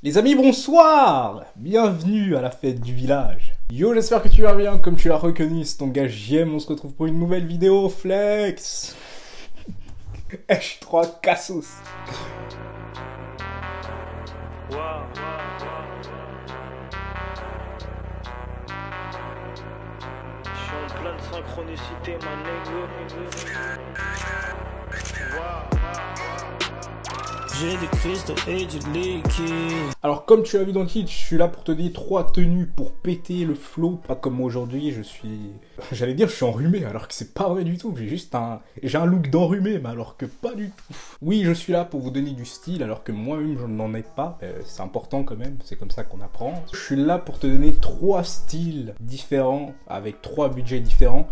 Les amis, bonsoir! Bienvenue à la fête du village. Yo, j'espère que tu vas bien, comme tu l'as reconnu, c'est ton gars JM, on se retrouve pour une nouvelle vidéo flex. H3 Cassos. Je suis en pleine synchronicité, ma nègre. J'ai des cristaux et du liquide. Alors comme tu l'as vu dans le titre, je suis là pour te donner 3 tenues pour péter le flow. Pas comme moi aujourd'hui, je suis enrhumé alors que c'est pas vrai du tout. J'ai un look d'enrhumé, mais alors que pas du tout. Oui, je suis là pour vous donner du style alors que moi-même je n'en ai pas. C'est important quand même, c'est comme ça qu'on apprend. Je suis là pour te donner 3 styles différents avec 3 budgets différents.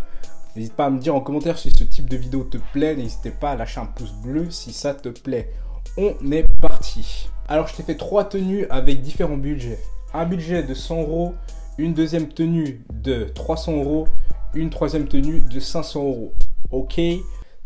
N'hésite pas à me dire en commentaire si ce type de vidéo te plaît. N'hésitez pas à lâcher un pouce bleu si ça te plaît. On est parti. Alors je t'ai fait 3 tenues avec différents budgets. Un budget de 100 €, une deuxième tenue de 300 €, une troisième tenue de 500 €. Ok,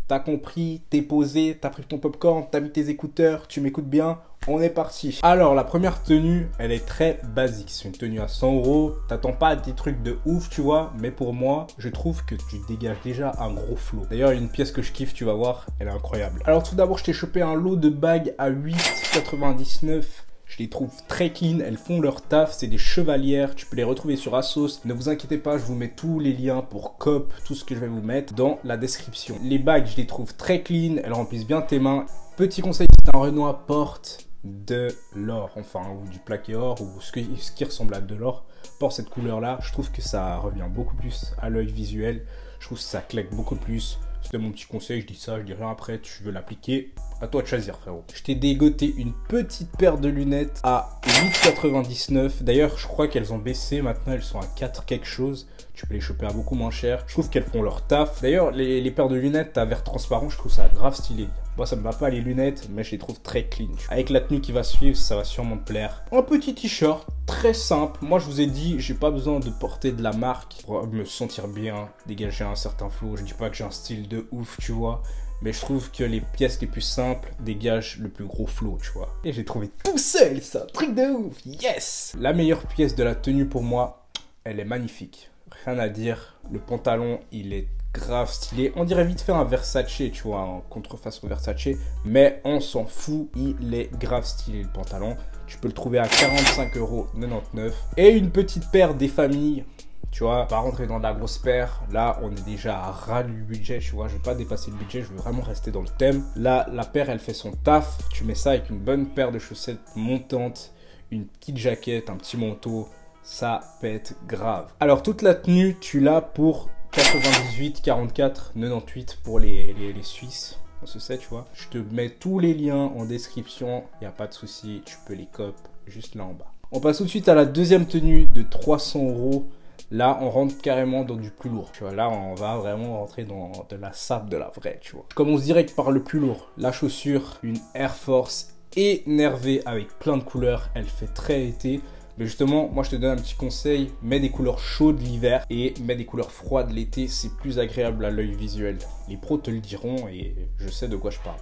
t'as compris, t'es posé, t'as pris ton popcorn, t'as mis tes écouteurs, tu m'écoutes bien. On est parti. Alors la première tenue, elle est très basique. C'est une tenue à 100 €. T'attends pas des trucs de ouf, tu vois. Mais pour moi, je trouve que tu dégages déjà un gros flow. D'ailleurs, il y a une pièce que je kiffe, tu vas voir. Elle est incroyable. Alors tout d'abord, je t'ai chopé un lot de bagues à 8,99 €. Je les trouve très clean, elles font leur taf, c'est des chevalières, tu peux les retrouver sur Asos. Ne vous inquiétez pas, je vous mets tous les liens pour Coop, tout ce que je vais vous mettre dans la description. Les bagues, je les trouve très clean, elles remplissent bien tes mains. Petit conseil, si t'as un Renoir, porte de l'or, enfin, ou du plaqué or, ou ce qui ressemble à de l'or. Pour cette couleur là, je trouve que ça revient beaucoup plus à l'œil visuel, je trouve que ça claque beaucoup plus. C'était mon petit conseil, je dis ça, je dis rien après, tu veux l'appliquer, à toi de choisir frérot. Je t'ai dégoté une petite paire de lunettes à 8,99 €. D'ailleurs, je crois qu'elles ont baissé, maintenant elles sont à 4 quelque chose. Tu peux les choper à beaucoup moins cher. Je trouve qu'elles font leur taf. D'ailleurs, les paires de lunettes à verre transparent, je trouve ça grave stylé. Moi, ça me va pas les lunettes, mais je les trouve très clean. Avec la tenue qui va suivre, ça va sûrement te plaire. Un petit t-shirt, très simple. Moi, je vous ai dit, j'ai pas besoin de porter de la marque pour me sentir bien, dégager un certain flow. Je dis pas que j'ai un style de ouf, tu vois. Mais je trouve que les pièces les plus simples dégagent le plus gros flow, tu vois. Et j'ai trouvé tout seul, ça, truc de ouf, yes! La meilleure pièce de la tenue pour moi, elle est magnifique. Rien à dire, le pantalon, il est grave stylé. On dirait vite fait un Versace, tu vois, en contrefaçon Versace. Mais on s'en fout, il est grave stylé le pantalon. Tu peux le trouver à 45,99 €. Et une petite paire des familles. Tu vois, pas rentrer dans de la grosse paire. Là, on est déjà à ras du budget, tu vois. Je veux pas dépasser le budget, je veux vraiment rester dans le thème. Là, la paire, elle fait son taf. Tu mets ça avec une bonne paire de chaussettes montantes, une petite jaquette, un petit manteau. Ça pète grave. Alors, toute la tenue, tu l'as pour 98, 44, 98 pour les Suisses. On se sait, tu vois. Je te mets tous les liens en description. Il n'y a pas de souci. Tu peux les cop juste là en bas. On passe tout de suite à la deuxième tenue de 300 €. Là, on rentre carrément dans du plus lourd. Tu vois, là, on va vraiment rentrer dans de la sape, de la vraie, tu vois. Je commence direct par le plus lourd. La chaussure, une Air Force énervée avec plein de couleurs. Elle fait très été. Mais justement, moi, je te donne un petit conseil. Mets des couleurs chaudes l'hiver et mets des couleurs froides l'été. C'est plus agréable à l'œil visuel. Les pros te le diront et je sais de quoi je parle.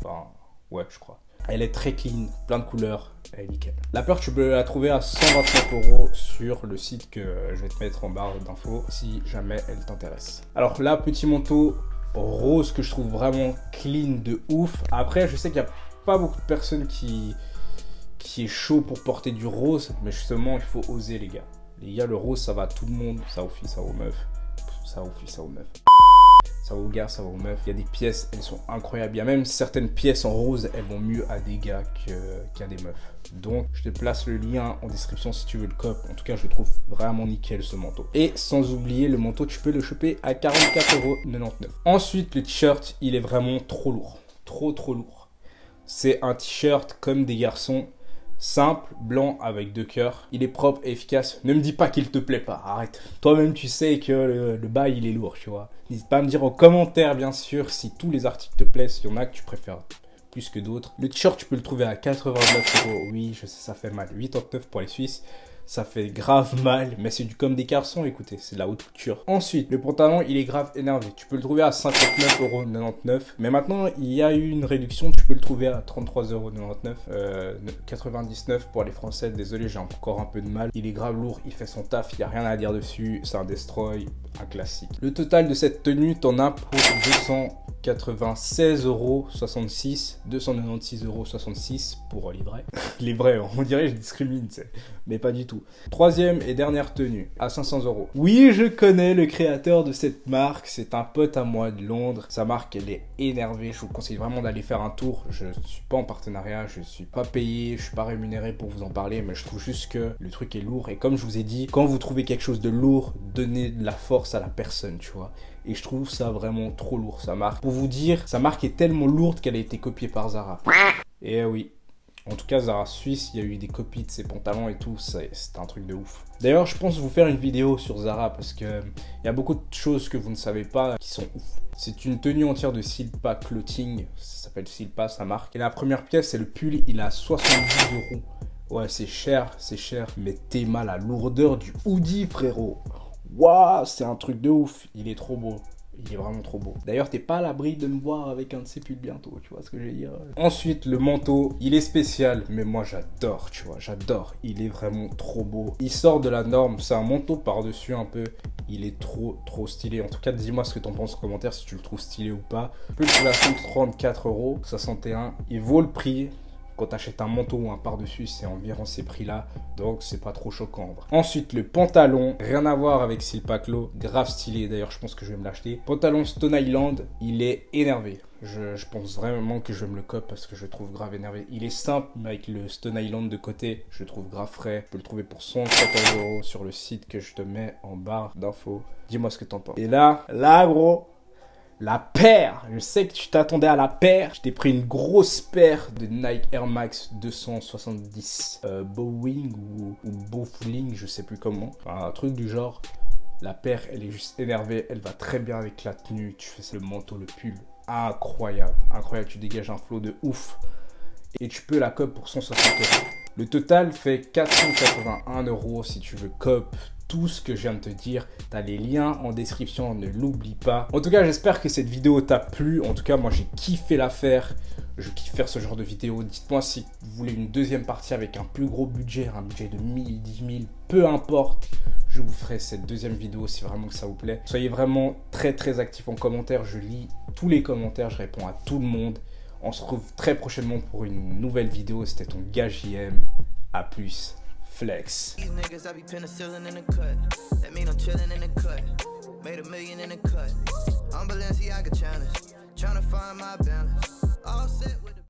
Enfin, ouais, je crois. Elle est très clean, plein de couleurs, elle est nickel. La paire, tu peux la trouver à 129 € sur le site que je vais te mettre en barre d'infos si jamais elle t'intéresse. Alors là, petit manteau rose que je trouve vraiment clean de ouf. Après, je sais qu'il n'y a pas beaucoup de personnes qui est chaud pour porter du rose, mais justement, il faut oser les gars. Les gars, le rose, ça va à tout le monde, ça va aux filles, ça va aux meufs. Ça va aux filles, ça va aux meufs. Ça va aux gars, ça va aux meufs. Il y a des pièces, elles sont incroyables. Il y a même certaines pièces en rose, elles vont mieux à des gars qu'à des meufs. Donc, je te place le lien en description si tu veux le cop. En tout cas, je le trouve vraiment nickel ce manteau. Et sans oublier, le manteau, tu peux le choper à 44,99 €. Ensuite, le t-shirt, il est vraiment trop lourd. Trop lourd. C'est un t-shirt comme des garçons. Simple, blanc avec 2 cœurs. Il est propre et efficace. Ne me dis pas qu'il te plaît pas. Arrête. Toi-même, tu sais que le bail, il est lourd, tu vois. N'hésite pas à me dire en commentaire, bien sûr, si tous les articles te plaisent. S'il y en a que tu préfères plus que d'autres. Le t-shirt, tu peux le trouver à 89 €. Oui, je sais, ça fait mal. 89 pour les Suisses. Ça fait grave mal, mais c'est du comme des garçons, écoutez, c'est de la haute couture. Ensuite, le pantalon, il est grave énervé. Tu peux le trouver à 59,99 €. Mais maintenant, il y a eu une réduction, tu peux le trouver à 33,99 €. 99 pour les Français, désolé, j'ai encore un peu de mal. Il est grave lourd, il fait son taf, il n'y a rien à dire dessus. C'est un destroy, un classique. Le total de cette tenue, t'en as pour 296,66 €, 296,66 € pour livret. Les vrais, on dirait que je discrimine, mais pas du tout. Troisième et dernière tenue, à 500 €. Oui, je connais le créateur de cette marque, c'est un pote à moi de Londres. Sa marque, elle est énervée, je vous conseille vraiment d'aller faire un tour. Je suis pas en partenariat, je suis pas payé, je suis pas rémunéré pour vous en parler, mais je trouve juste que le truc est lourd. Et comme je vous ai dit, quand vous trouvez quelque chose de lourd, donnez de la force à la personne, tu vois. Et je trouve ça vraiment trop lourd, sa marque. Pour vous dire, sa marque est tellement lourde qu'elle a été copiée par Zara. Et oui. En tout cas, Zara Suisse, il y a eu des copies de ses pantalons et tout, c'est un truc de ouf. D'ailleurs, je pense vous faire une vidéo sur Zara parce que il y a beaucoup de choses que vous ne savez pas qui sont ouf. C'est une tenue entière de Silpa Clothing, ça s'appelle Silpa, sa marque. Et la première pièce, c'est le pull, il a 70 €. Ouais, c'est cher, mais t'es mal à la lourdeur du hoodie, frérot. Waouh, c'est un truc de ouf, il est trop beau. Il est vraiment trop beau. D'ailleurs, t'es pas à l'abri de me voir avec un de ces pulls bientôt, tu vois ce que je veux dire. Ensuite, le manteau, il est spécial, mais moi j'adore, tu vois, j'adore. Il est vraiment trop beau. Il sort de la norme, c'est un manteau par-dessus un peu. Il est trop stylé. En tout cas, dis-moi ce que t'en penses en commentaire, si tu le trouves stylé ou pas. Tu peux le trouver à 134 €, 61. Il vaut le prix. Quand tu achètes un manteau ou un par-dessus, c'est environ ces prix-là. Donc, c'est pas trop choquant en vrai. Ensuite, le pantalon. Rien à voir avec Silpa Clo. Grave stylé. D'ailleurs, je pense que je vais me l'acheter. Pantalon Stone Island. Il est énervé. Je pense vraiment que je vais me le cope parce que je le trouve grave énervé. Il est simple, mais avec le Stone Island de côté, je le trouve grave frais. Tu peux le trouver pour 114 € sur le site que je te mets en barre d'infos. Dis-moi ce que t'en penses. Et là, gros. La paire, je sais que tu t'attendais à la paire. Je t'ai pris une grosse paire de Nike Air Max 270 Bowing ou Bowfling, je sais plus comment. Enfin, un truc du genre. La paire, elle est juste énervée. Elle va très bien avec la tenue. Tu fais ça, le manteau, le pull. Incroyable, incroyable. Tu dégages un flow de ouf. Et tu peux la cop pour 160 €. Le total fait 481 € si tu veux cop tout ce que je viens de te dire. Tu as les liens en description, ne l'oublie pas. En tout cas, j'espère que cette vidéo t'a plu. En tout cas, moi, j'ai kiffé la faire. Je kiffe faire ce genre de vidéo. Dites-moi si vous voulez une deuxième partie avec un plus gros budget, un budget de 1000, 10 000, peu importe. Je vous ferai cette deuxième vidéo si vraiment que ça vous plaît. Soyez vraiment très actifs en commentaire. Je lis tous les commentaires, je réponds à tout le monde. On se retrouve très prochainement pour une nouvelle vidéo. C'était ton gars JM. A plus. Flex.